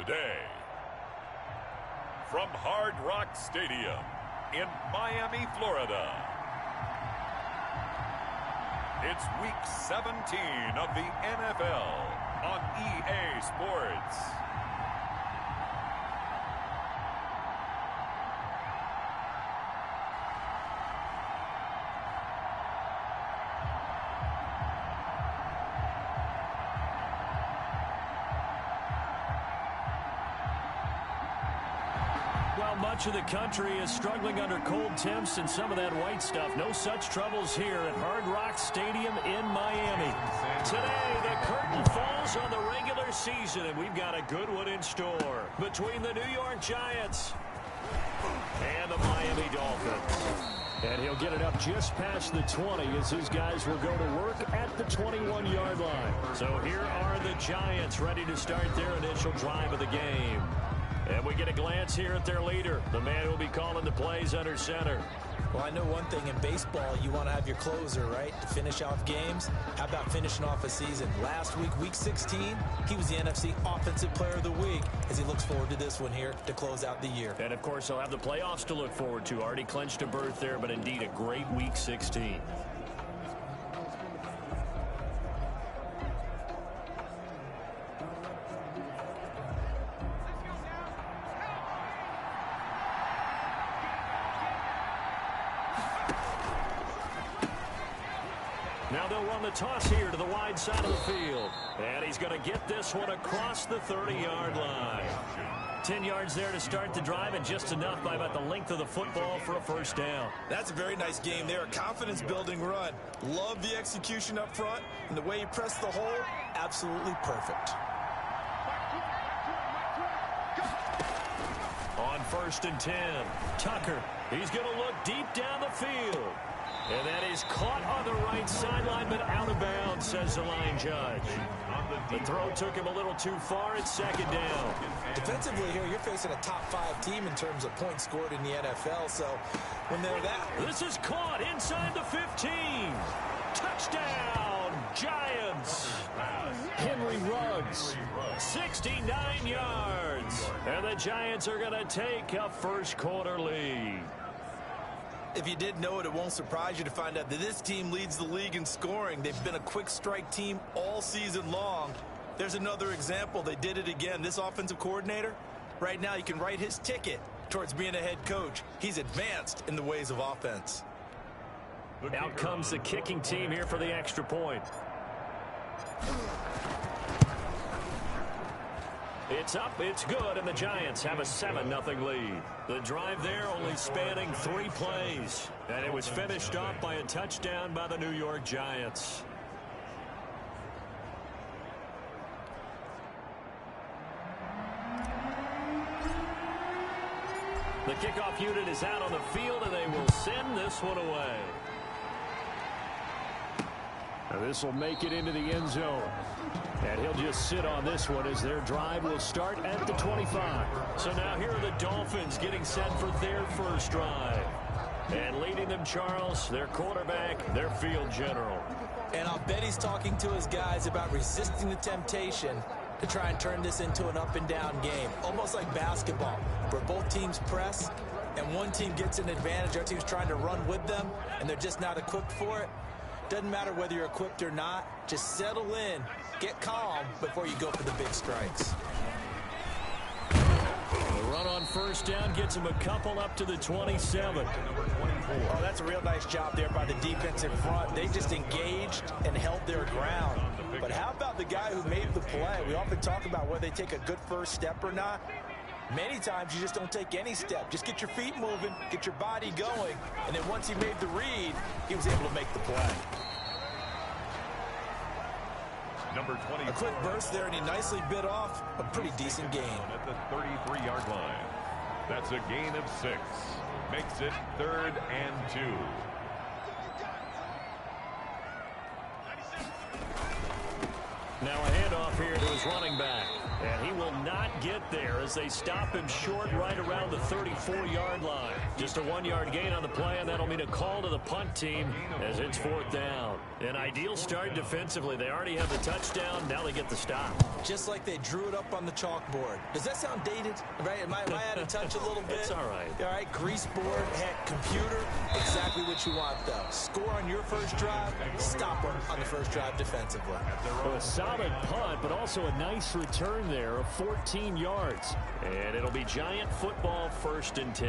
today. From Hard Rock Stadium in Miami, Florida, it's Week 17 of the NFL on EA Sports. Well, much of the country is struggling under cold temps and some of that white stuff. No such troubles here at Hard Rock Stadium in Miami. Today, the curtain falls on the regular season, and we've got a good one in store between the New York Giants and the Miami Dolphins. And he'll get it up just past the 20 as his guys will go to work at the 21-yard line. So here are the Giants ready to start their initial drive of the game. And we get a glance here at their leader, the man who will be calling the plays under center. Well, I know one thing in baseball, you want to have your closer, right, to finish off games. How about finishing off a season? Last week, Week 16, he was the NFC Offensive Player of the Week as he looks forward to this one here to close out the year. And, of course, he'll have the playoffs to look forward to. Already clinched a berth there, but indeed a great Week 16. Now they'll run the toss here to the wide side of the field. And he's going to get this one across the 30-yard line. 10 yards there to start the drive, and just enough by about the length of the football for a first down. That's a very nice game there. A confidence-building run. Love the execution up front, and the way he pressed the hole, absolutely perfect. On 1st and 10, Tucker. He's going to look deep down the field. And that is caught on the right sideline, but out of bounds, says the line judge. The throw took him a little too far. It's second down. Defensively here, you're facing a top-5 team in terms of points scored in the NFL, so when they're that... This is caught inside the 15. Touchdown, Giants. Henry Ruggs, 69 yards. And the Giants are going to take a first-quarter lead. If you did know it, it won't surprise you to find out that this team leads the league in scoring. They've been a quick strike team all season long. There's another example. They did it again. This offensive coordinator, right now you can write his ticket towards being a head coach. He's advanced in the ways of offense. Out comes the kicking team here for the extra point. It's up, it's good, and the Giants have a 7-0 lead. The drive there only spanning 3 plays, and it was finished off by a touchdown by the New York Giants. The kickoff unit is out on the field, and they will send this one away. Now this will make it into the end zone. And he'll just sit on this one as their drive will start at the 25. So now here are the Dolphins getting set for their first drive. And leading them, Charles, their quarterback, their field general. And I'll bet he's talking to his guys about resisting the temptation to try and turn this into an up-and-down game. Almost like basketball, where both teams press, and one team gets an advantage. Our team's trying to run with them, and they're just not equipped for it. Doesn't matter whether you're equipped or not. Just settle in, get calm before you go for the big strikes. The run on first down gets him a couple up to the 27. Oh, that's a real nice job there by the defense in front. They just engaged and held their ground. But how about the guy who made the play? We often talk about whether they take a good first step or not. Many times you just don't take any step. Just get your feet moving, get your body going, and then once he made the read, he was able to make the play. Number 20. A quick burst there, and he nicely bit off a pretty decent gain. At the 33-yard line. That's a gain of 6. Makes it 3rd and 2. Now a handoff here to his running back. And he will not get there as they stop him short right around the 34-yard line. Just a 1-yard gain on the play, and that'll mean a call to the punt team as it's 4th down. An ideal start defensively. They already have the touchdown. Now they get the stop. Just like they drew it up on the chalkboard. Does that sound dated? Right? Am I out of touch a little bit? It's all right. All right, grease board, heck, computer, exactly what you want, though. Score on your first drive, stop them on the first drive defensively. A solid punt, but also a nice return there of 14 yards. And it'll be Giant football, 1st and 10.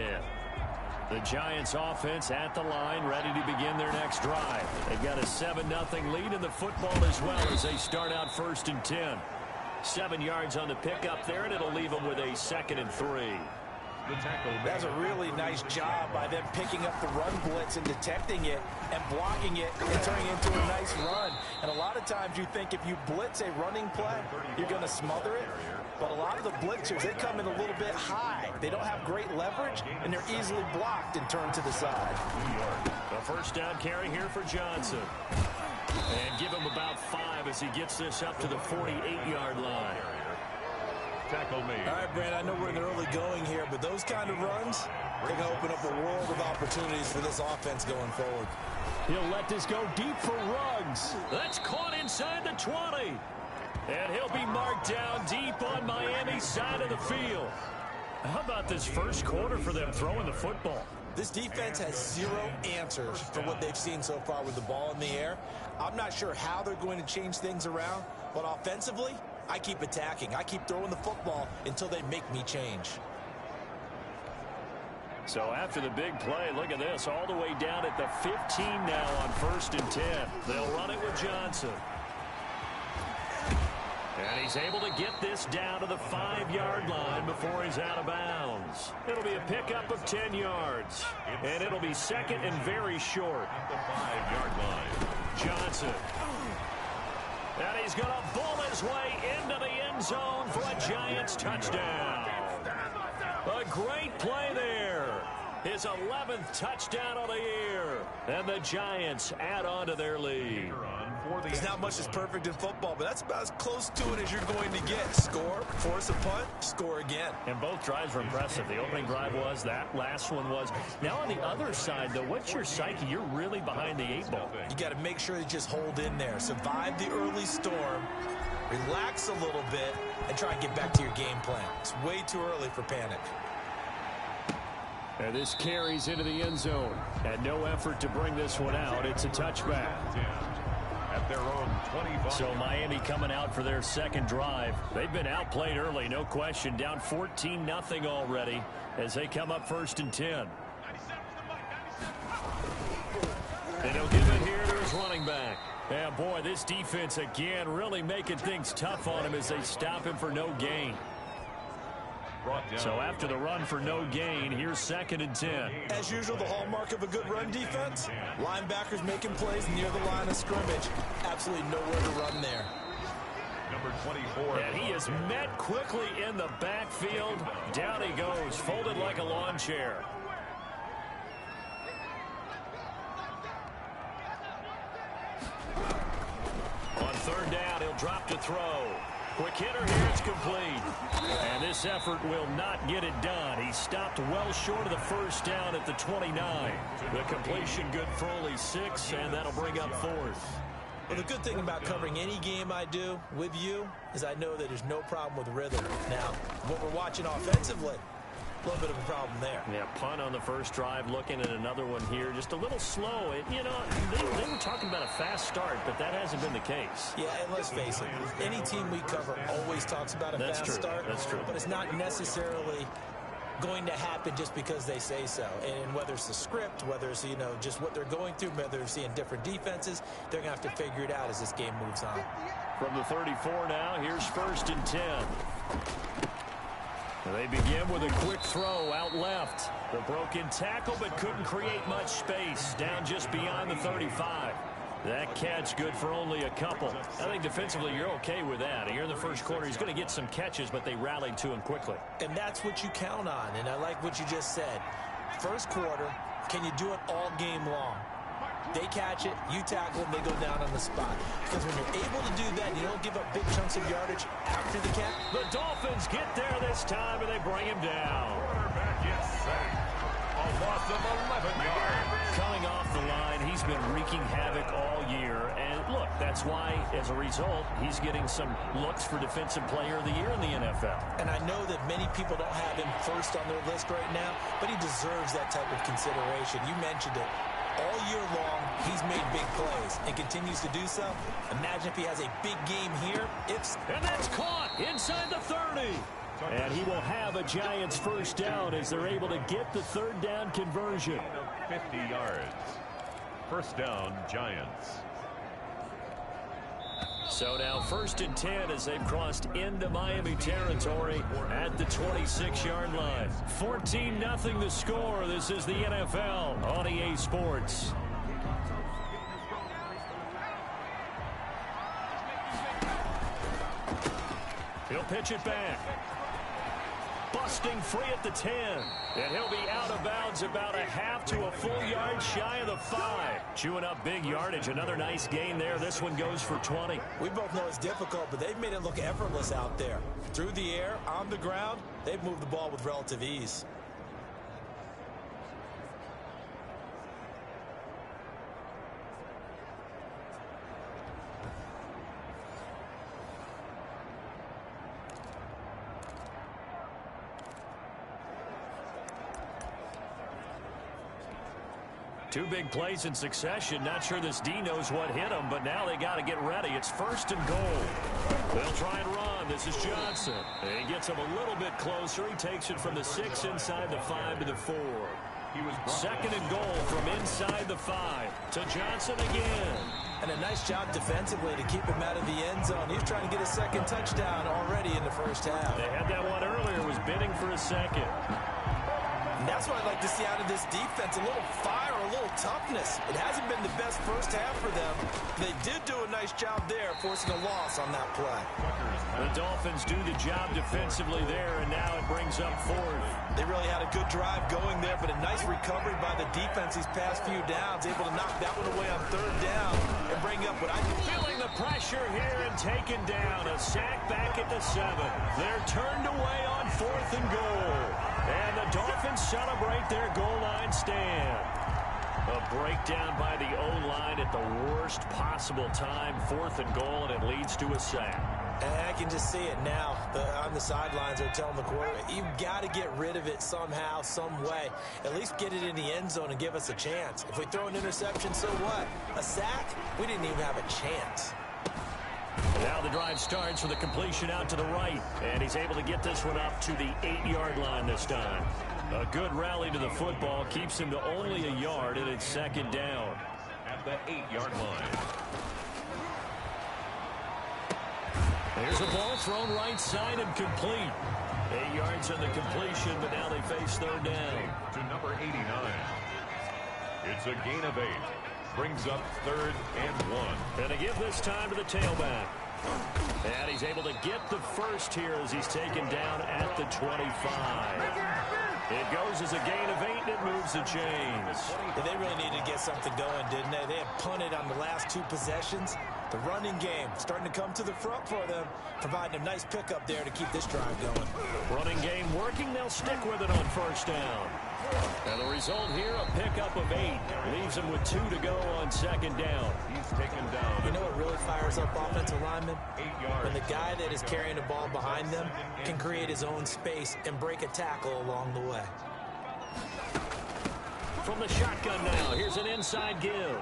The Giants offense at the line, ready to begin their next drive. They've got a 7-0 lead in the football as well as they start out 1st and 10. 7 yards on the pickup there, and it'll leave them with a 2nd and 3. That's a really nice job by them picking up the run blitz and detecting it and blocking it and turning it into a nice run. And a lot of times you think if you blitz a running play, you're going to smother it. But a lot of the blitzers, they come in a little bit high. They don't have great leverage, and they're easily blocked and turned to the side. A 1st down carry here for Johnson. And give him about 5 as he gets this up to the 48-yard line. Tackle me. All right, Brand, I know we're in the early going here, but those kind of runs, they're going to open up a world of opportunities for this offense going forward. He'll let this go deep for Ruggs. That's caught inside the 20. And he'll be marked down deep on Miami's side of the field. How about this first quarter for them throwing the football? This defense has 0 answers for what they've seen so far with the ball in the air. I'm not sure how they're going to change things around, but offensively, I keep attacking. I keep throwing the football until they make me change. So after the big play, look at this, all the way down at the 15 now on 1st and 10. They'll run it with Johnson. And he's able to get this down to the 5-yard line before he's out of bounds. It'll be a pickup of 10 yards. And it'll be 2nd and very short. At the 5-yard line. Johnson. And he's going to bull his way into the end zone for a Giants touchdown. A great play there. His 11th touchdown of the year. And the Giants add on to their lead. There's not much that's perfect in football, but that's about as close to it as you're going to get. Score, force a punt, score again. And both drives were impressive. The opening drive was, that last one was. Now on the other side, though, what's your psyche? You're really behind the 8 ball. You got to make sure you just hold in there. Survive the early storm, relax a little bit, and try and get back to your game plan. It's way too early for panic. And this carries into the end zone. And no effort to bring this one out. It's a touchback. At their own 25. So Miami coming out for their 2nd drive. They've been outplayed early, no question. Down 14-0 already as they come up 1st and 10. And he'll give it here to his running back. Yeah, boy, this defense again really making things tough on him as they stop him for no gain. So after the run for no gain, here's 2nd and 10. As usual, the hallmark of a good run defense, linebackers making plays near the line of scrimmage. Absolutely nowhere to run there. Number 24. And he is met quickly in the backfield. Down he goes, folded like a lawn chair. On 3rd down, he'll drop to throw. Quick hitter here, it's complete. And this effort will not get it done. He stopped well short of the 1st down at the 29. The completion good for only 6, and that'll bring up 4th. Well, the good thing about covering any game I do with you is I know that there's no problem with rhythm. Now, what we're watching offensively, a little bit of a problem there. Yeah, punt on the 1st drive, looking at another one here. Just a little slow. You know, they were talking about a fast start, but that hasn't been the case. Yeah, and let's face it, any team we cover always talks about a fast start. That's true. But it's not necessarily going to happen just because they say so. And whether it's the script, whether it's, you know, just what they're going through, whether they're seeing different defenses, they're going to have to figure it out as this game moves on. From the 34 now, here's 1st and 10. They begin with a quick throw out left. The broken tackle, but couldn't create much space. Down just beyond the 35. That catch good for only a couple. I think defensively you're okay with that. Here in the 1st quarter, he's going to get some catches, but they rallied to him quickly. And that's what you count on, and I like what you just said. 1st quarter, can you do it all game long? They catch it, you tackle them, they go down on the spot. Because when you're able to do that, you don't give up big chunks of yardage after the catch. The Dolphins get there this time, and they bring him down. Quarterback is sacked. A loss of 11 yards. Coming off the line, he's been wreaking havoc all year. And look, that's why, as a result, he's getting some looks for Defensive Player of the Year in the NFL. And I know that many people don't have him first on their list right now, but he deserves that type of consideration. You mentioned it. All year long, he's made big plays and continues to do so. Imagine if he has a big game here. And that's caught inside the 30. And he will have a Giants first down as they're able to get the third down conversion. 50 yards. First down, Giants. So now 1st and 10 as they've crossed into Miami territory at the 26-yard line. 14-0 the score. This is the NFL on EA Sports. He'll pitch it back. Busting free at the 10. And he'll be out of bounds about a half to a full yard shy of the 5. Chewing up big yardage. Another nice gain there. This one goes for 20. We both know it's difficult, but they've made it look effortless out there. Through the air, on the ground, they've moved the ball with relative ease. Two big plays in succession. Not sure this D knows what hit him, but now they got to get ready. It's 1st and goal. They'll try and run. This is Johnson. He gets him a little bit closer. He takes it from the 6 inside the 5 to the 4. 2nd and goal from inside the 5 to Johnson again. And a nice job defensively to keep him out of the end zone. He's trying to get a second touchdown already in the first half. They had that one earlier, was bidding for a second. And that's what I'd like to see out of this defense, a little fire, a little toughness. It hasn't been the best first half for them. They did do a nice job there, forcing a loss on that play. The Dolphins do the job defensively there, and now it brings up 4th. They really had a good drive going there, but a nice recovery by the defense these past few downs, able to knock that one away on 3rd down and bring up what I think. Feeling the pressure here and taken down. A sack back at the 7. They're turned away on 4th and goal. And the Dolphins celebrate their goal line stand. A breakdown by the O-line at the worst possible time. 4th and goal, and it leads to a sack. And I can just see it now. On the sidelines, they're telling the quarterback, you've got to get rid of it somehow, some way. At least get it in the end zone and give us a chance. If we throw an interception, so what? A sack? We didn't even have a chance. Now the drive starts with a completion out to the right. And he's able to get this one up to the 8-yard line this time. A good rally to the football keeps him to only a yard, and it's 2nd down. At the 8-yard line. There's a ball thrown right side and complete. 8 yards on the completion, but now they face 3rd down. To number 89. It's a gain of 8. Brings up 3rd and 1. And a give this time to the tailback. And he's able to get the first here as he's taken down at the 25. It goes as a gain of 8, and it moves the chains. Yeah, they really needed to get something going, didn't they? They had punted on the last 2 possessions. The running game starting to come to the front for them, providing a nice pickup there to keep this drive going. Running game working. They'll stick with it on 1st down. And the result here, a pickup of 8. Leaves him with 2 to go on 2nd down. He's taken down. You know what really fires up offensive linemen? 8 yards. When the guy that is carrying the ball behind them can create his own space and break a tackle along the way. From the shotgun now, here's an inside give.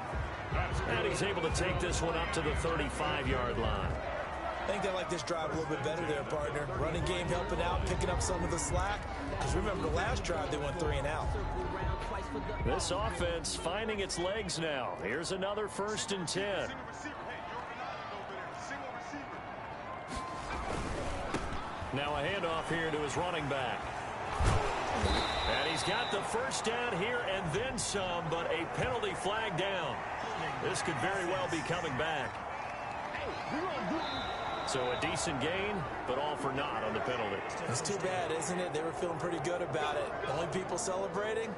And he's able to take this one up to the 35-yard line. I think they like this drive a little bit better there, partner. Running game helping out, picking up some of the slack. Because remember, the last drive, they went 3 and out. This offense finding its legs now. Here's another 1st and 10. Now a handoff here to his running back. And he's got the first down here and then some, but a penalty flag down. This could very well be coming back. So a decent gain, but all for naught on the penalty. It's too bad, isn't it? They were feeling pretty good about it. The only people celebrating,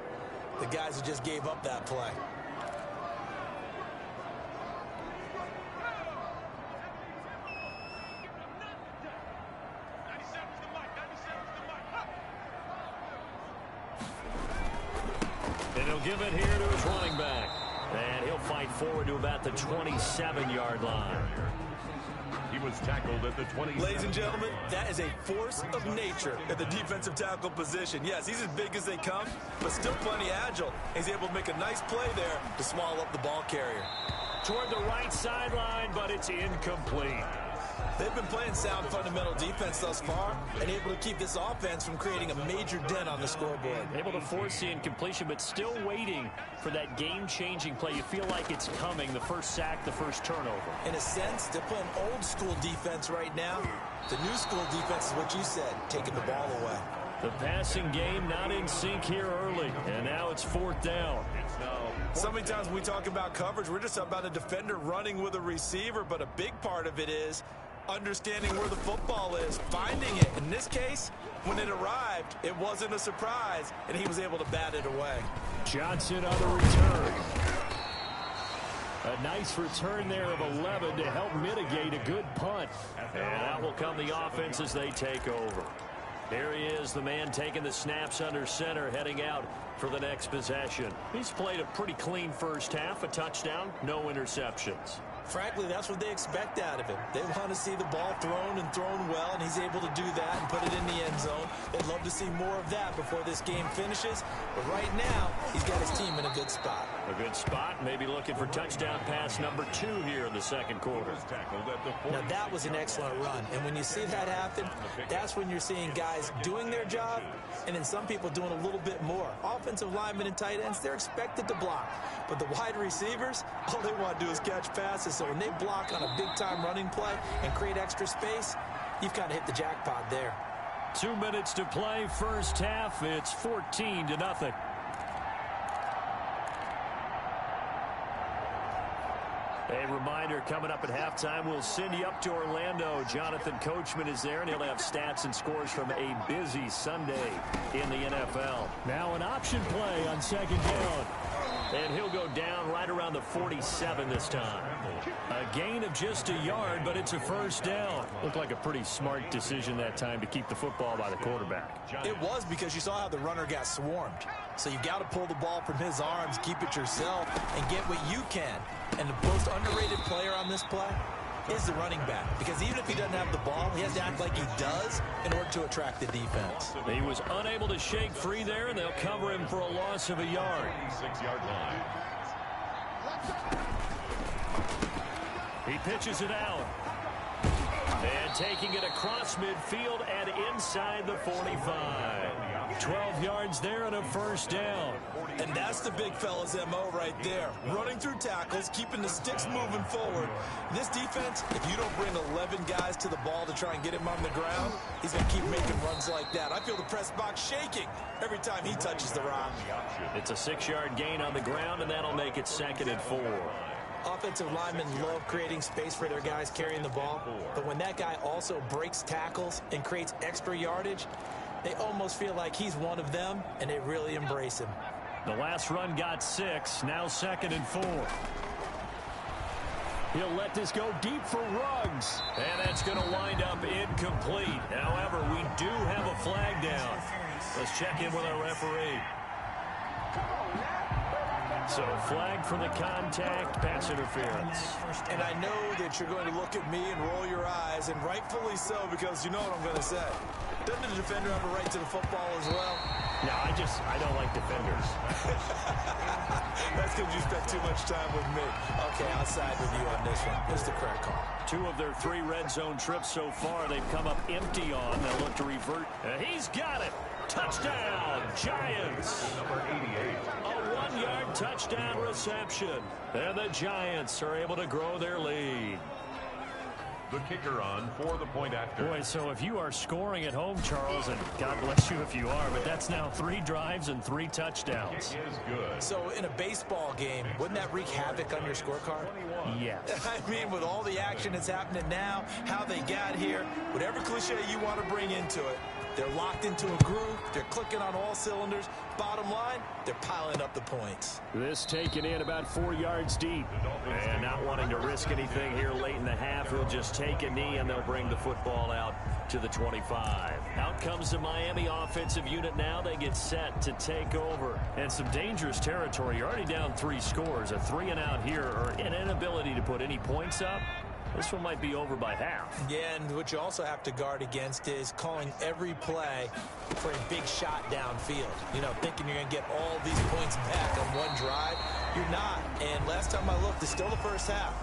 the guys who just gave up that play. give it here to his running back. And he'll fight forward to about the 27-yard line. He was tackled at the 20. Ladies and gentlemen, that is a force of nature at the defensive tackle position. Yes, he's as big as they come, but still plenty agile. He's able to make a nice play there to swallow up the ball carrier. Toward the right sideline, but it's incomplete. They've been playing sound fundamental defense thus far and able to keep this offense from creating a major dent on the scoreboard. Able to force the incompletion, but still waiting for that game-changing play. You feel like it's coming, the first sack, the first turnover. In a sense, they're playing old-school defense right now. The new school defense is what you said, taking the ball away. The passing game not in sync here early, and now it's 4th down. So many times when we talk about coverage, we're just about a defender running with a receiver, but a big part of it is understanding where the football is, finding it. In this case, when it arrived, it wasn't a surprise, and he was able to bat it away. Johnson on the return. A nice return there of 11 to help mitigate a good punt. And out will come the offense as they take over. There he is, the man taking the snaps under center, heading out for the next possession. He's played a pretty clean first half, a touchdown, no interceptions. Frankly, that's what they expect out of him. They want to see the ball thrown and thrown well, and he's able to do that and put it in the end zone. They'd love to see more of that before this game finishes. But right now, he's got his team in a good spot. A good spot, maybe looking for touchdown pass number 2 here in the second quarter. Now, that was an excellent run. And when you see that happen, that's when you're seeing guys doing their job, and then some people doing a little bit more. Offensive linemen and tight ends, they're expected to block. But the wide receivers, all they want to do is catch passes. So when they block on a big-time running play and create extra space, you've kind of hit the jackpot there. 2 minutes to play, first half. It's 14-0. A reminder, coming up at halftime, we'll send you up to Orlando. Jonathan Coachman is there, and he'll have stats and scores from a busy Sunday in the NFL. Now an option play on second down. And he'll go down right around the 47 this time. A gain of just a yard, but it's a first down. Looked like a pretty smart decision that time to keep the football by the quarterback. It was, because you saw how the runner got swarmed. So you got to pull the ball from his arms, keep it yourself, and get what you can. And the most underrated player on this play is the running back, because even if he doesn't have the ball, he has to act like he does in order to attract the defense. He was unable to shake free there, and they'll cover him for a loss of a yard. 6-yard line. He pitches it out. And taking it across midfield and inside the 45. 12 yards there and a first down. And that's the big fella's MO right there. Running through tackles, keeping the sticks moving forward. This defense, if you don't bring 11 guys to the ball to try and get him on the ground, he's going to keep making runs like that. I feel the press box shaking every time he touches the rock. It's a 6-yard gain on the ground, and that'll make it 2nd and 4. Offensive linemen love creating space for their guys carrying the ball, but when that guy also breaks tackles and creates extra yardage, they almost feel like he's one of them, and they really embrace him. The last run got 6, now 2nd and 4. He'll let this go deep for Ruggs, and that's going to wind up incomplete. However, we do have a flag down. Let's check in with our referee. So, flag for the contact, pass interference. And I know that you're going to look at me and roll your eyes, and rightfully so, because you know what I'm going to say. Doesn't the defender have a right to the football as well? No, I don't like defenders. That's because you spent too much time with me. Okay, I'll side with you on this one. Here's the correct call. 2 of their 3 red zone trips so far, they've come up empty on. They'll look to revert. He's got it. Touchdown, Giants. Number 88. A 1-yard touchdown reception. And the Giants are able to grow their lead. The kicker on for the point after. Boy, so if you are scoring at home, Charles, and God bless you if you are, but that's now 3 drives and 3 touchdowns. Kick is good. So in a baseball game, wouldn't that wreak havoc on your scorecard? Yes. I mean, with all the action that's happening now, how they got here, whatever cliche you want to bring into it, They're locked into a groove. They're clicking on all cylinders. Bottom line, they're piling up the points. This taken in about 4 yards deep. And not wanting to risk anything here late in the half, he'll just take a knee, and they'll bring the football out to the 25. Out comes the Miami offensive unit now. They get set to take over. And some dangerous territory. You're already down 3 scores. A 3-and-out here, or an inability to put any points up. This one might be over by half. Yeah, and what you also have to guard against is calling every play for a big shot downfield. You know, thinking you're going to get all these points back on one drive. You're not. And last time I looked, it's still the first half.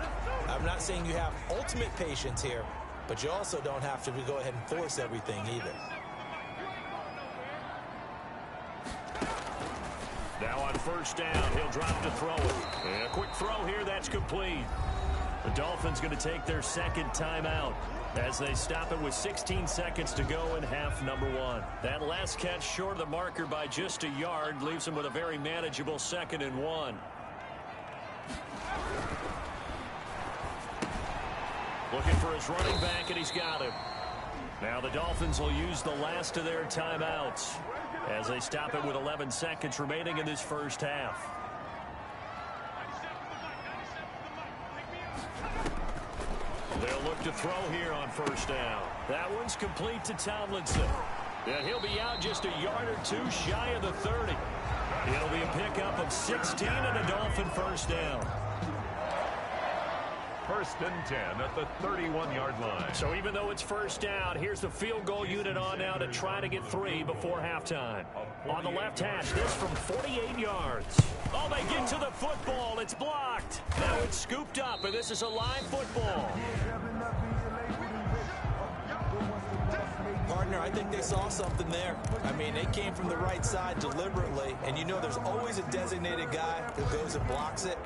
I'm not saying you have ultimate patience here, but you also don't have to go ahead and force everything either. Now on first down, he'll drop to throw it. And a quick throw here, that's complete. The Dolphins going to take their second timeout as they stop it with 16 seconds to go in half number 1. That last catch short of the marker by just a yard leaves them with a very manageable 2nd and 1. Looking for his running back, and he's got him. Now the Dolphins will use the last of their timeouts as they stop it with 11 seconds remaining in this first half. They'll look to throw here on first down. That one's complete to Tomlinson. And he'll be out just a yard or 2 shy of the 30. It'll be a pickup of 16 and a Dolphin first down. First and 10 at the 31-yard line. So even though it's first down, here's the field goal unit on now to try to get 3 before halftime. On the left hash, this from 48 yards. Oh, they get to the football. It's blocked. Now it's scooped up, and this is a live football. Partner, I think they saw something there. I mean, they came from the right side deliberately, and you know there's always a designated guy who goes and blocks it,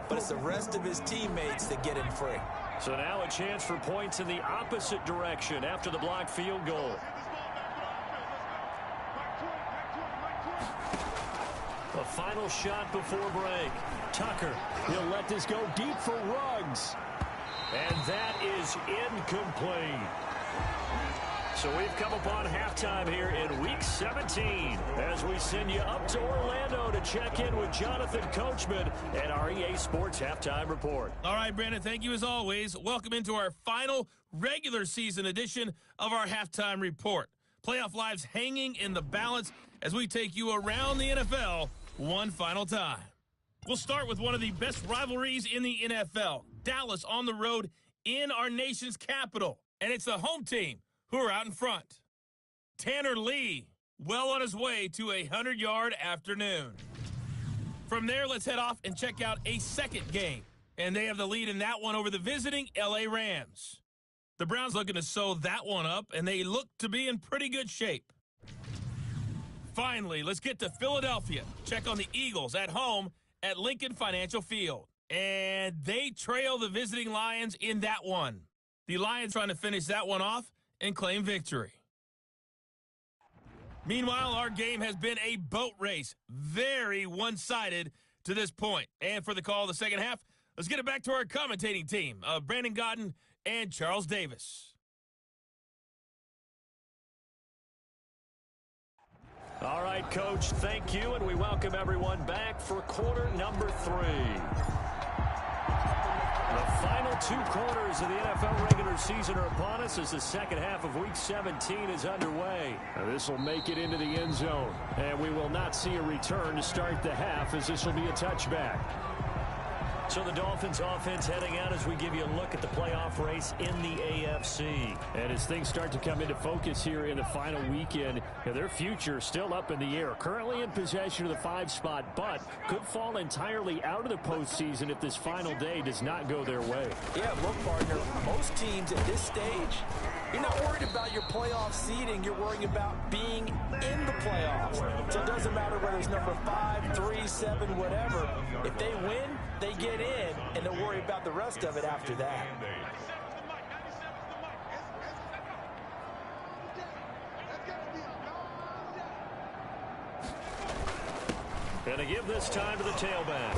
but it's the rest of his teammates that get him free. So now a chance for points in the opposite direction after the blocked field goal. A final shot before break. Tucker, he'll let this go deep for Ruggs. And that is incomplete. So we've come upon halftime here in Week 17 as we send you up to Orlando to check in with Jonathan Coachman and our EA Sports Halftime Report. All right, Brandon, thank you as always. Welcome into our final regular season edition of our Halftime Report. Playoff lives hanging in the balance as we take you around the NFL one final time. We'll start with one of the best rivalries in the NFL. Dallas on the road in our nation's capital. And it's the home team who are out in front. Tanner Lee, well on his way to a 100-yard afternoon. From there, let's head off and check out a second game. And they have the lead in that one over the visiting L.A. Rams. The Browns looking to sew that one up, and they look to be in pretty good shape. Finally, let's get to Philadelphia. Check on the Eagles at home at Lincoln Financial Field. And they trail the visiting Lions in that one. The Lions trying to finish that one off and claim victory. Meanwhile, our game has been a boat race. Very one-sided to this point. And for the call of the second half, let's get it back to our commentating team of Brandon Godden and Charles Davis. All right, Coach, thank you, and we welcome everyone back for quarter number 3. The final 2 quarters of the NFL regular season are upon us as the second half of Week 17 is underway. This will make it into the end zone, and we will not see a return to start the half as this will be a touchback. So the Dolphins offense heading out as we give you a look at the playoff race in the AFC. And as things start to come into focus here in the final weekend, their future still up in the air. Currently in possession of the 5 spot, but could fall entirely out of the postseason if this final day does not go their way. Yeah, look, partner, most teams at this stage, you're not worried about your playoff seeding. You're worrying about being in the playoffs. So it doesn't matter whether it's number 5, 3, 7, whatever. If they win, they get in, and they'll worry about the rest of it after that. And to give this time to the tailback.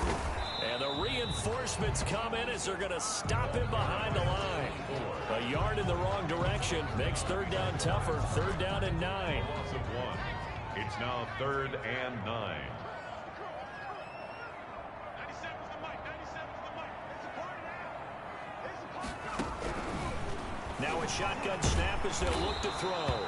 And the Reinforcements come in as they're going to stop him behind the line. A yard in the wrong direction makes third down tougher. Third down and 9. Loss of 1. It's now 3rd and 9. Now a shotgun snap as they'll look to throw.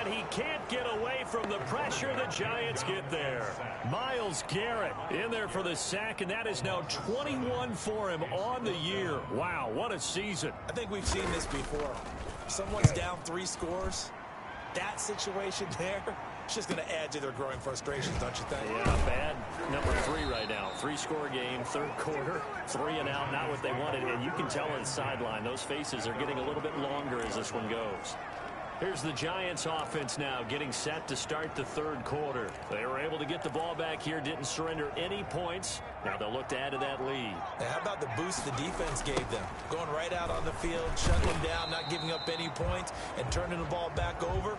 And he can't get away from the pressure. The Giants get there. Myles Garrett in there for the sack, and that is now 21 for him on the year. Wow, what a season. I think we've seen this before. Someone's down 3 scores. That situation there, it's just going to add to their growing frustrations, don't you think? Yeah, bad number 3 right now. 3-score game, third quarter, 3 and out, not what they wanted. And you can tell on the sideline, those faces are getting a little bit longer as this one goes. Here's the Giants offense now getting set to start the third quarter. They were able to get the ball back here, didn't surrender any points. Now they'll look to add to that lead. Now, how about the boost the defense gave them? Going right out on the field, shutting them down, not giving up any points, and turning the ball back over.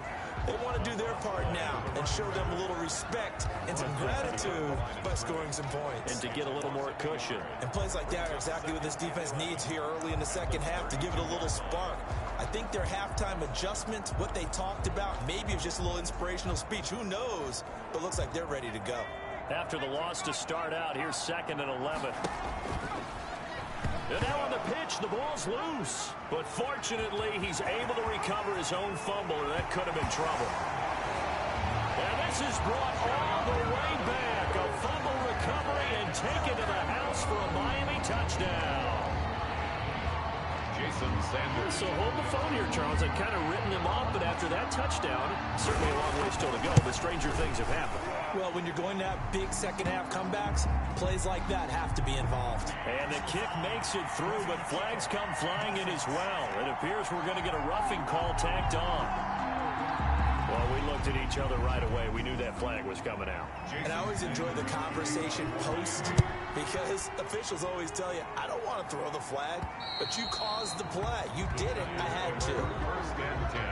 They want to do their part now and show them a little respect and some gratitude by scoring some points. And to get a little more cushion. And plays like that are exactly what this defense needs here early in the second half to give it a little spark. I think their halftime adjustments, what they talked about, maybe it was just a little inspirational speech. Who knows? But looks like they're ready to go. After the loss to start out, here's 2nd and 11. And now on the pitch, the ball's loose. But fortunately, he's able to recover his own fumble, or that could have been trouble. And this is brought all the way back. A fumble recovery and taken to the house for a Miami touchdown. Jason Sanders. So hold the phone here, Charles. I've kind of written him off, but after that touchdown, certainly a long way still to go, but stranger things have happened. Well, when you're going to have big second-half comebacks, plays like that have to be involved. And the kick makes it through, but flags come flying in as well. It appears we're going to get a roughing call tacked on. Well, we looked at each other right away. We knew that flag was coming out. And I always enjoy the conversation post because officials always tell you, I don't want to throw the flag, but you caused the play. You did it. I had to. 1st and 10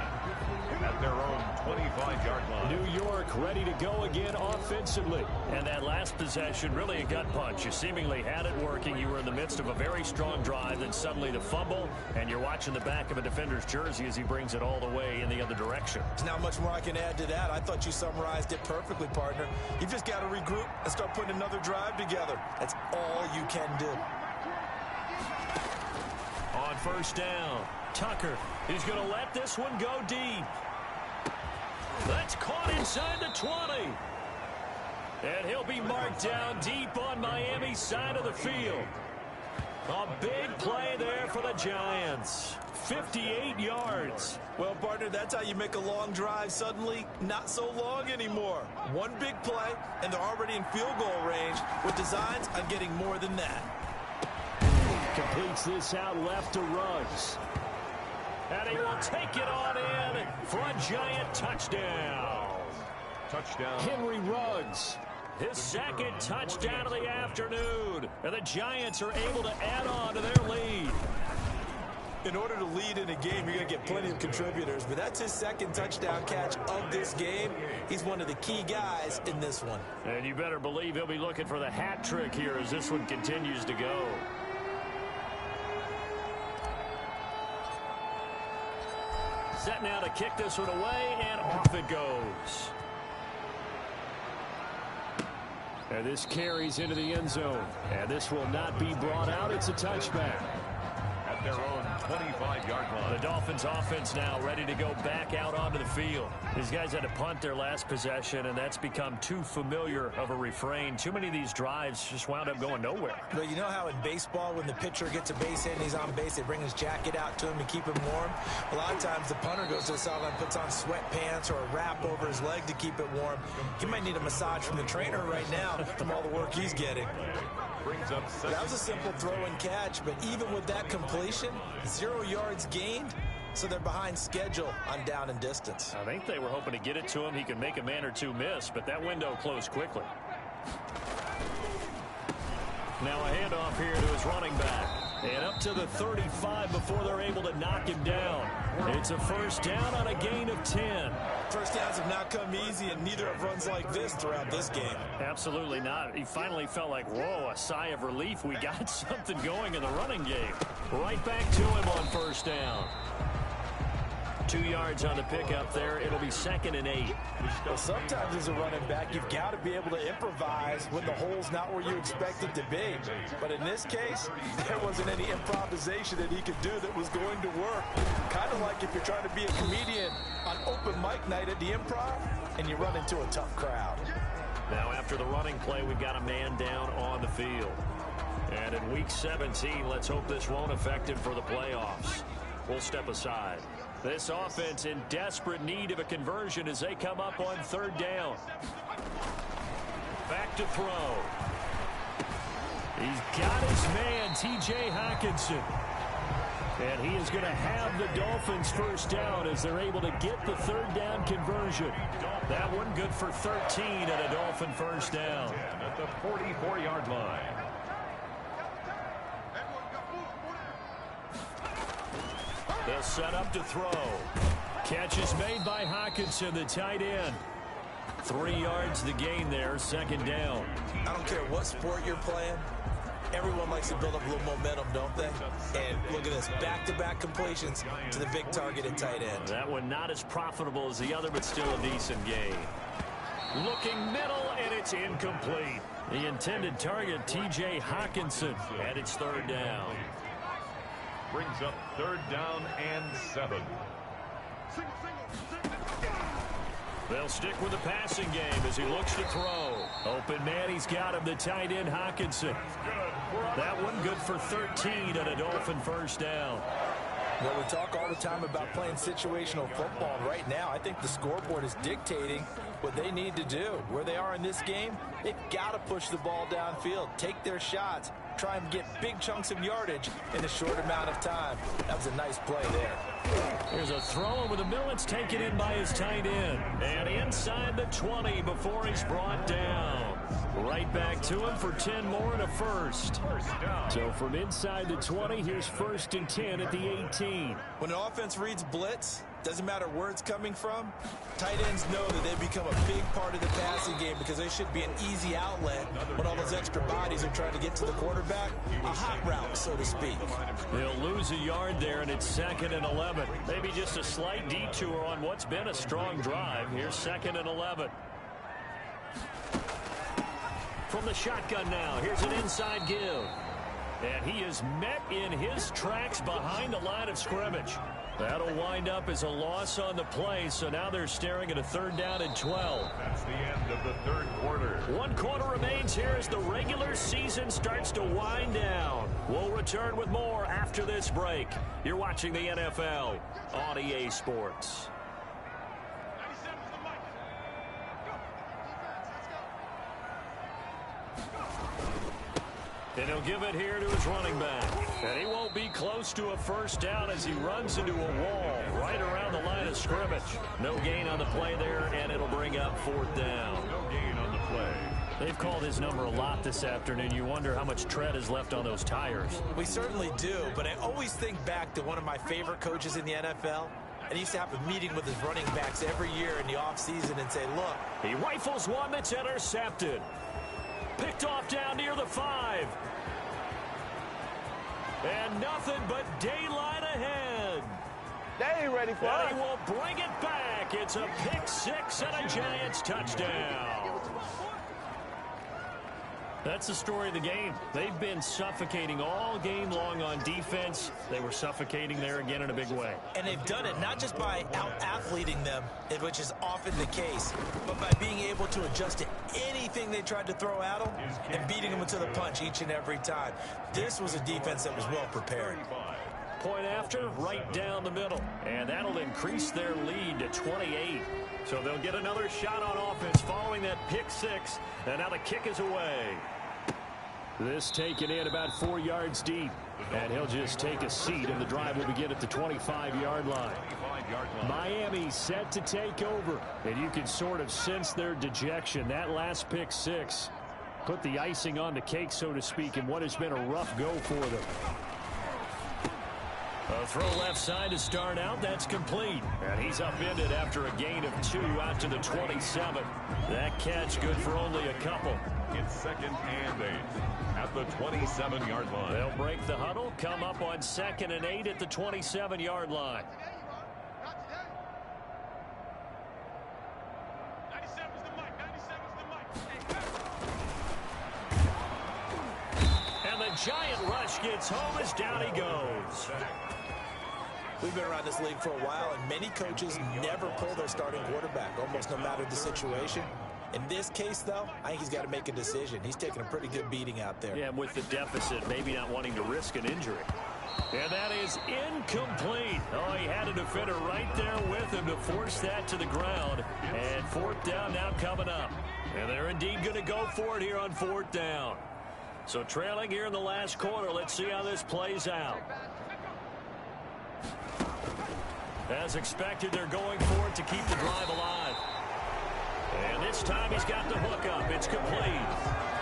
at their own 25-yard line. New York ready to go again offensively. And that last possession, really a gut punch. You seemingly had it working. You were in the midst of a very strong drive, then suddenly the fumble, and you're watching the back of a defender's jersey as he brings it all the way in the other direction. There's not much more I can add to that. I thought you summarized it perfectly, partner. You've just got to regroup and start putting another drive together. That's all you can do. On 1st down, Tucker is going to let this one go deep. That's caught inside the 20. And he'll be marked down deep on Miami's side of the field. A big play there for the Giants. 58 yards. Well, partner, that's how you make a long drive suddenly not so long anymore. One big play, and they're already in field goal range with designs on getting more than that. Completes this out left to Ruggs. And he will take it on in for a Giant touchdown. Touchdown. Henry Ruggs. His 2nd touchdown of the afternoon. And the Giants are able to add on to their lead. In order to lead in a game, you're going to get plenty of contributors. But that's his 2nd touchdown catch of this game. He's one of the key guys in this one. And you better believe he'll be looking for the hat trick here as this one continues to go. Set now to kick this one away, and off it goes. And this carries into the end zone. And this will not be brought out. It's a touchback. At their own 25-yard line. The Dolphins offense now ready to go back out onto the field. These guys had to punt their last possession, and that's become too familiar of a refrain. Too many of these drives just wound up going nowhere. Well, you know how in baseball, when the pitcher gets a base hit and he's on base, they bring his jacket out to him to keep him warm? A lot of times the punter goes to the sideline, puts on sweatpants or a wrap over his leg to keep it warm. He might need a massage from the trainer right now from all the work he's getting. Brings up That was a simple throw and catch, but even with that completion, 0 yards gained, so they're behind schedule on down and distance. I think they were hoping to get it to him. He could make a man or two miss, but that window closed quickly. Now a handoff here to his running back. And up to the 35 before they're able to knock him down. It's a first down on a gain of 10. First downs have not come easy, and neither have runs like this throughout this game. Absolutely not. He finally felt like, whoa, a sigh of relief. We got something going in the running game. Right back to him on first down. 2 yards on the pickup there. It'll be 2nd and 8. Well, sometimes as a running back, you've got to be able to improvise when the hole's not where you expect it to be. But in this case, there wasn't any improvisation that he could do that was going to work. Kind of like if you're trying to be a comedian on open mic night at the Improv and you run into a tough crowd. Now after the running play, we've got a man down on the field. And in week 17, let's hope this won't affect him for the playoffs. We'll step aside. This offense in desperate need of a conversion as they come up on 3rd down. Back to throw. He's got his man, T.J. Hockenson. And he is going to have the Dolphins first down as they're able to get the 3rd down conversion. That one good for 13 and a Dolphin first down. At the 44-yard line. They'll set up to throw. Catch is made by Hockenson, the tight end. 3 yards the gain there, 2nd down. I don't care what sport you're playing. Everyone likes to build up a little momentum, don't they? And look at this, back-to-back completions to the big targeted tight end. That one not as profitable as the other, but still a decent gain. Looking middle, and it's incomplete. The intended target, T.J. Hockenson, and it's 3rd down. Brings up 3rd down and 7. They'll stick with the passing game as he looks to throw. Open man, he's got him, the tight end Hockenson. That one good for 13 and a Dolphin first down. Well, we talk all the time about playing situational football. Right now, I think the scoreboard is dictating what they need to do. Where they are in this game, they've got to push the ball downfield, take their shots, try and get big chunks of yardage in a short amount of time. That was a nice play there. Here's a throw over the middle. It's taken in by his tight end. And inside the 20 before he's brought down. Right back to him for 10 more and a first. So from inside the 20, here's 1st and 10 at the 18. When an offense reads blitz, doesn't matter where it's coming from, tight ends know that they become a big part of the passing game because they should be an easy outlet when all those extra bodies are trying to get to the quarterback. A hot route, so to speak. They'll lose a yard there, and it's 2nd and 11. Maybe just a slight detour on what's been a strong drive. Here's 2nd and 11. From the shotgun now, here's an inside give. And he is met in his tracks behind the line of scrimmage. That'll wind up as a loss on the play, so now they're staring at a 3rd down and 12. That's the end of the 3rd quarter. 1 quarter remains here as the regular season starts to wind down. We'll return with more after this break. You're watching the NFL on EA Sports. And he'll give it here to his running back. And he won't be close to a first down as he runs into a wall right around the line of scrimmage. No gain on the play there, and it'll bring up 4th down. No gain on the play. They've called his number a lot this afternoon. You wonder how much tread is left on those tires. We certainly do, but I always think back to one of my favorite coaches in the NFL. And he used to have a meeting with his running backs every year in the offseason and say, look. He rifles one that's intercepted. Picked off down near the 5. And nothing but daylight ahead. They ain't ready for us. And he will bring it back. It's a pick 6 and a Giants touchdown. That's the story of the game. They've been suffocating all game long on defense. They were suffocating there again in a big way. And they've done it not just by out-athleting them, which is often the case, but by being able to adjust to anything they tried to throw at them and beating them into the punch each and every time. This was a defense that was well prepared. Point after, right down the middle. And that'll increase their lead to 28. So they'll get another shot on offense following that pick 6. And now the kick is away. This taken in about 4 yards deep. And he'll just take a seat, and the drive will begin at the 25-yard line. Miami set to take over. And you can sort of sense their dejection. That last pick 6 put the icing on the cake, so to speak, in what has been a rough go for them. A throw left side to start out. That's complete. And he's upended after a gain of 2 out to the 27. That catch good for only a couple. It's 2nd and 8 at the 27-yard line. They'll break the huddle, come up on 2nd and 8 at the 27-yard line. And the giant rush gets home as down he goes. We've been around this league for a while, and many coaches never pull their starting quarterback, almost no matter the situation. In this case, though, I think he's got to make a decision. He's taking a pretty good beating out there. Yeah, and with the deficit, maybe not wanting to risk an injury. And that is incomplete. Oh, he had a defender right there with him to force that to the ground. And 4th down now coming up. And they're indeed going to go for it here on 4th down. So trailing here in the last quarter. Let's see how this plays out. As expected, they're going for it to keep the drive alive. And this time he's got the hook up. It's complete.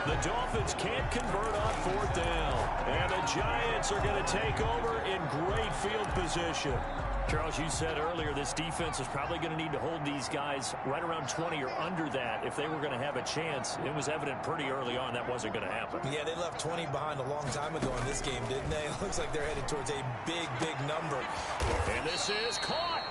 The Dolphins can't convert on 4th down. And the Giants are going to take over in great field position. Charles, you said earlier this defense is probably going to need to hold these guys right around 20 or under that if they were going to have a chance. It was evident pretty early on that wasn't going to happen. Yeah, they left 20 behind a long time ago in this game, didn't they? It looks like they're headed towards a big, big number. And this is caught.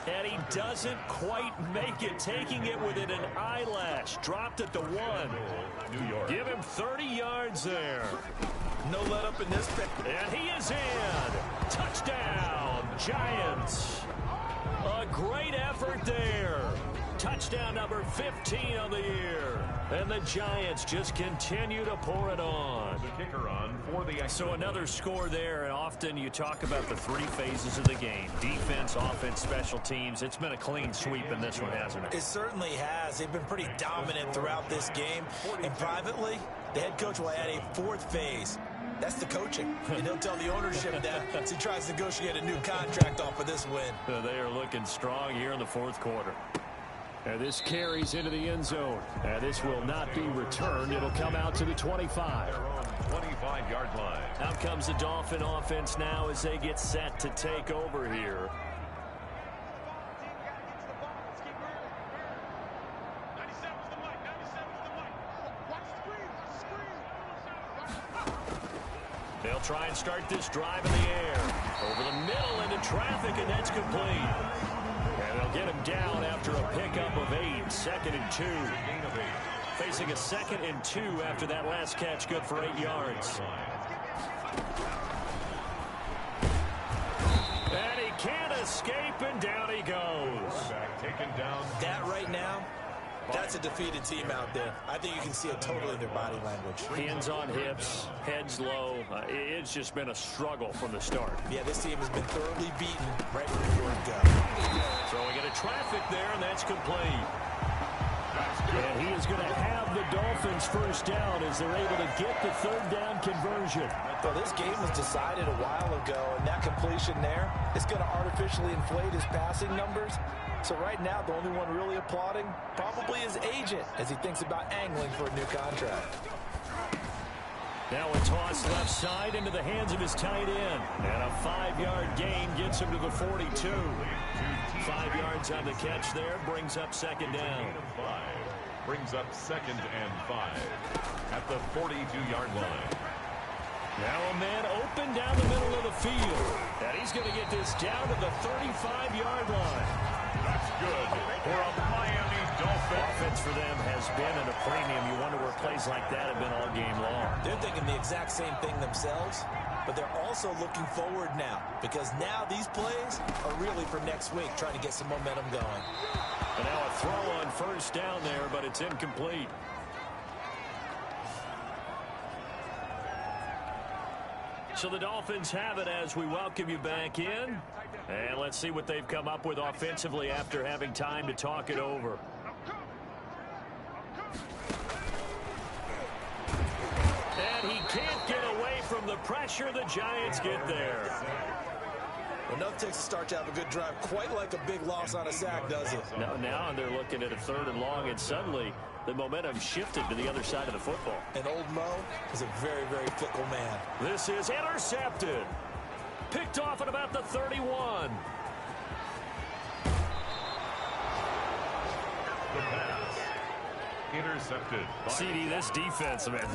And he doesn't quite make it, taking it within an eyelash. Dropped at the 1. New York. Give him 30 yards there. No let up in this pick. And he is in. Touchdown, Giants. A great effort there. Touchdown number 15 on the year. And the Giants just continue to pour it on. The kicker on for the extra. So another score there, and often you talk about the 3 phases of the game. Defense, offense, special teams. It's been a clean sweep in this one, hasn't it? It certainly has. They've been pretty dominant throughout this game. And privately, the head coach will add a 4th phase. That's the coaching. And he'll tell the ownership that as he tries to negotiate a new contract off of this win. They are looking strong here in the 4th quarter. And this carries into the end zone. And this will not be returned. It'll come out to the 25. Their own 25-yard line. Out comes the Dolphin offense now as they get set to take over here. They'll try and start this drive in the air. Over the middle into traffic, and that's complete. And they'll get him down after a pickup of 8. 2nd and 2. Gain of 8. Facing a 2nd and 2 after that last catch, good for 8 yards. And he can't escape, and down he goes. Taken down. That right now, that's a defeated team out there. I think you can see it totally in their body language. Hands on hips, heads low. It's just been a struggle from the start. Yeah, this team has been thoroughly beaten right where we were to go. Throwing into traffic there, and that's complete. And he is going to have the Dolphins first down as they're able to get the 3rd down conversion. Well, this game was decided a while ago, and that completion there is going to artificially inflate his passing numbers. So right now, the only one really applauding probably his agent as he thinks about angling for a new contract. Now a toss left side into the hands of his tight end. And a 5-yard gain gets him to the 42. 5 yards on the catch there, brings up 2nd down. Gain of 5. Brings up 2nd and 5 at the 42-yard line. Now a man open down the middle of the field. And he's going to get this down to the 35-yard line. That's good for a Miami Dolphin. Offense for them has been at a premium. You wonder where plays like that have been all game long. They're thinking the exact same thing themselves, but they're also looking forward now because now these plays are really for next week, trying to get some momentum going. And now a throw on 1st down there, but it's incomplete. So the Dolphins have it as we welcome you back in. And let's see what they've come up with offensively after having time to talk it over. And he can't get away from the pressure. The Giants get there. Enough takes a start to have a good drive, quite like a big loss on a sack, does it? Now they're looking at a 3rd and long, and suddenly the momentum shifted to the other side of the football. And old Mo is a very, very fickle man. This is intercepted. Picked off at about the 31. The pass. Intercepted. CD, this defense, man,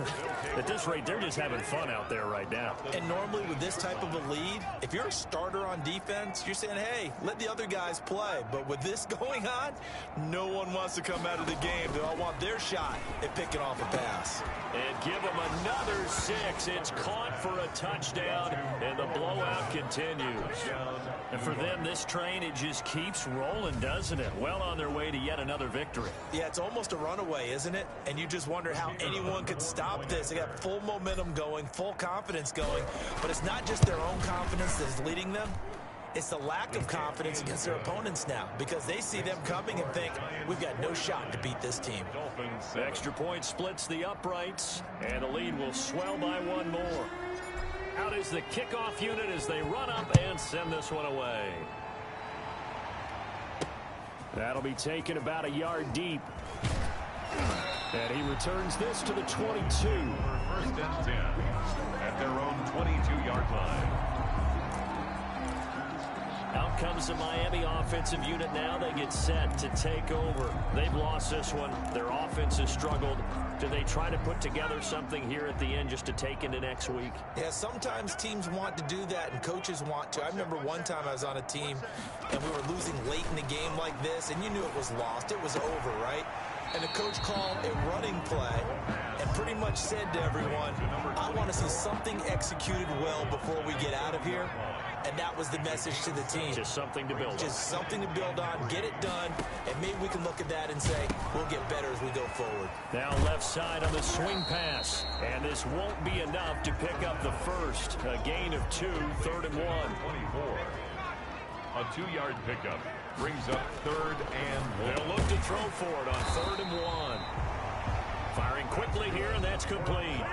at this rate, they're just having fun out there right now. And normally with this type of a lead, if you're a starter on defense, you're saying, hey, let the other guys play. But with this going on, no one wants to come out of the game. They all want their shot at picking off a pass. And give them another 6. It's caught for a touchdown, and the blowout continues. And for them, this train, it just keeps rolling, doesn't it? Well on their way to yet another victory. Yeah, it's almost a runaway, isn't it? And you just wonder how anyone could stop this. They got full momentum going, full confidence going. But it's not just their own confidence that's leading them. It's the lack of confidence against their opponents now, because they see them coming and think, we've got no shot to beat this team. The extra point splits the uprights, and the lead will swell by 1 more. Out is the kickoff unit as they run up and send this one away. That'll be taken about a yard deep. And he returns this to the 22. First and 10 at their own 22-yard line. Out comes the Miami offensive unit now. They get set to take over. They've lost this one. Their offense has struggled. Do they try to put together something here at the end just to take into next week? Yeah, sometimes teams want to do that and coaches want to. I remember one time I was on a team and we were losing late in the game like this, and you knew it was lost. It was over, right? And the coach called a running play and pretty much said to everyone, I want to see something executed well before we get out of here. And that was the message to the team. Just something to build on. Just something to build on, get it done, and maybe we can look at that and say, we'll get better as we go forward. Now left side on the swing pass. And this won't be enough to pick up the first. A gain of 2, 3rd and 1. 24. A 2-yard pickup brings up 3rd and 1. They'll look to throw for it on 3rd and 1. Firing quickly here, and that's complete.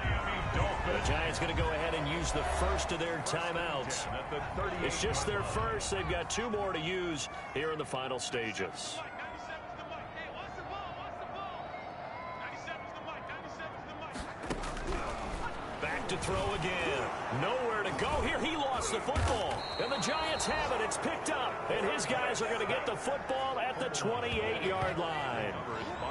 The Giants going to go ahead and use the first of their timeouts. It's just their first. They've got 2 more to use here in the final stages. Back to throw again. Nowhere to go here. He lost the football. And the Giants have it. It's picked up. And his guys are going to get the football at the 28-yard line.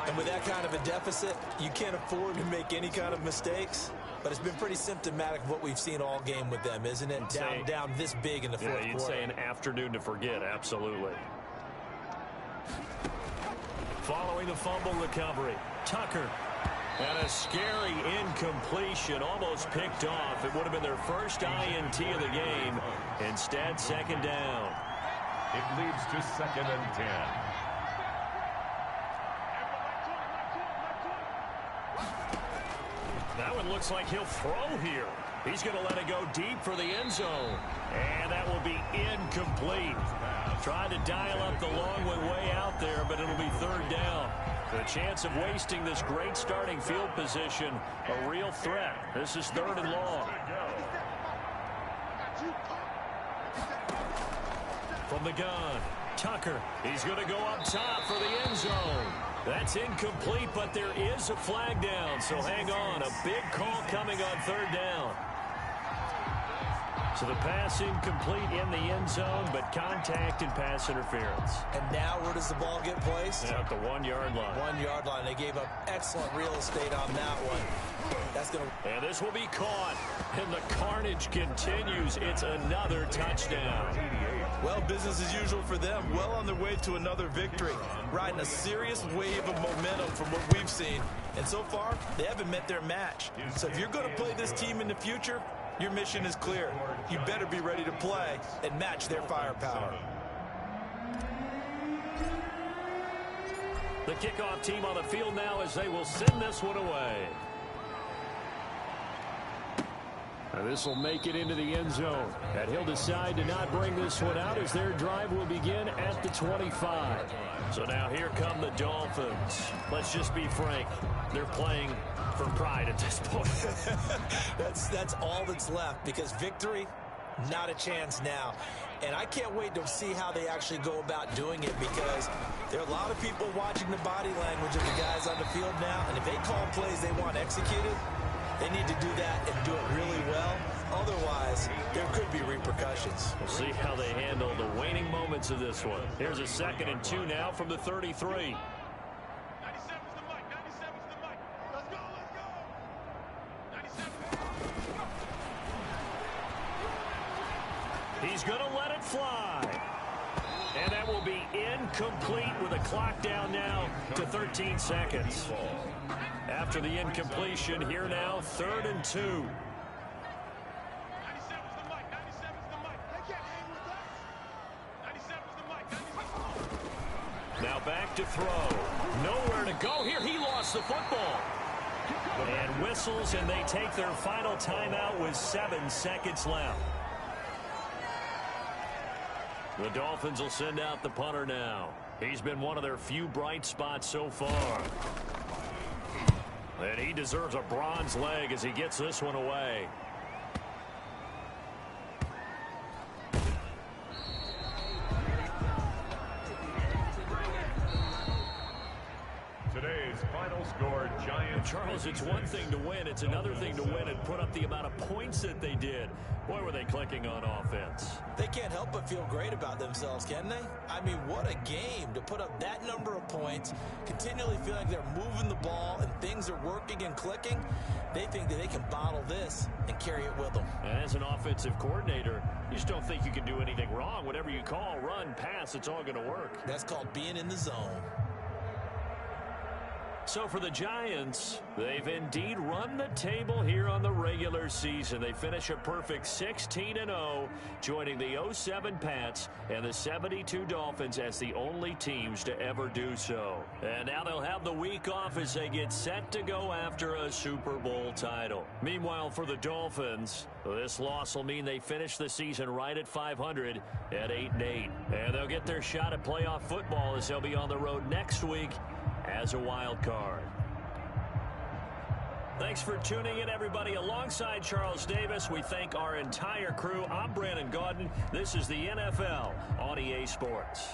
And with that kind of a deficit, you can't afford to make any kind of mistakes. But it's been pretty symptomatic of what we've seen all game with them, isn't it? Down this big in the fourth quarter. You'd say an afternoon to forget, absolutely. Following the fumble recovery, Tucker. And a scary incompletion, almost picked off. It would have been their first INT of the game. Instead, 2nd down. It leads to 2nd and 10. That one looks like he'll throw here. He's going to let it go deep for the end zone. And that will be incomplete. Tried to dial up the long way out there, but it'll be 3rd down. The chance of wasting this great starting field position, a real threat. This is 3rd and long. From the gun, Tucker. He's going to go up top for the end zone. That's incomplete, but there is a flag down, so hang on. A big call coming on 3rd down. So the pass incomplete in the end zone, but contact and pass interference. And now where does the ball get placed? At the 1-yard line. 1-yard line. They gave up excellent real estate on that one. That's going to... And this will be caught. And the carnage continues. It's another touchdown. Well, business as usual for them. Well on their way to another victory. Riding a serious wave of momentum from what we've seen. And so far, they haven't met their match. So if you're going to play this team in the future, your mission is clear. You better be ready to play and match their firepower. The kickoff team on the field now as they will send this one away. Now this will make it into the end zone. And he'll decide to not bring this one out as their drive will begin at the 25. So now here come the Dolphins. Let's just be frank. They're playing for pride at this point. That's all that's left, because victory, not a chance now. And I can't wait to see how they actually go about doing it, because there are a lot of people watching the body language of the guys on the field now. And if they call plays they want executed, they need to do that and do it really well. Otherwise, there could be repercussions. concussions. We'll see how they handle the waning moments of this one. Here's a 2nd and 2 now from the 33. He's going to let it fly. And that will be incomplete with a clock down now to 13 seconds. After the incompletion, here now, 3rd and 2. Now back to throw. Nowhere to go here. He lost the football. And whistles, and they take their final timeout with 7 seconds left. The Dolphins will send out the punter now. He's been one of their few bright spots so far. And he deserves a bronze leg as he gets this one away. Today's final score, Giants. Charles, it's one thing to win. It's another thing to win and put up the amount of points that they did. Boy, were they clicking on offense. They can't help but feel great about themselves, can they? I mean, what a game to put up that number of points, continually feel like they're moving the ball and things are working and clicking. They think that they can bottle this and carry it with them. As an offensive coordinator, you just don't think you can do anything wrong. Whatever you call, run, pass, it's all going to work. That's called being in the zone. So for the Giants, they've indeed run the table here on the regular season. They finish a perfect 16-0, joining the 07 Pats and the 72 Dolphins as the only teams to ever do so. And now they'll have the week off as they get set to go after a Super Bowl title. Meanwhile, for the Dolphins, this loss will mean they finish the season right at 500 at 8-8. And they'll get their shot at playoff football as they'll be on the road next week as a wild card. Thanks for tuning in, everybody. Alongside Charles Davis, we thank our entire crew. I'm Brandon Gaudin. This is the NFL on EA Sports.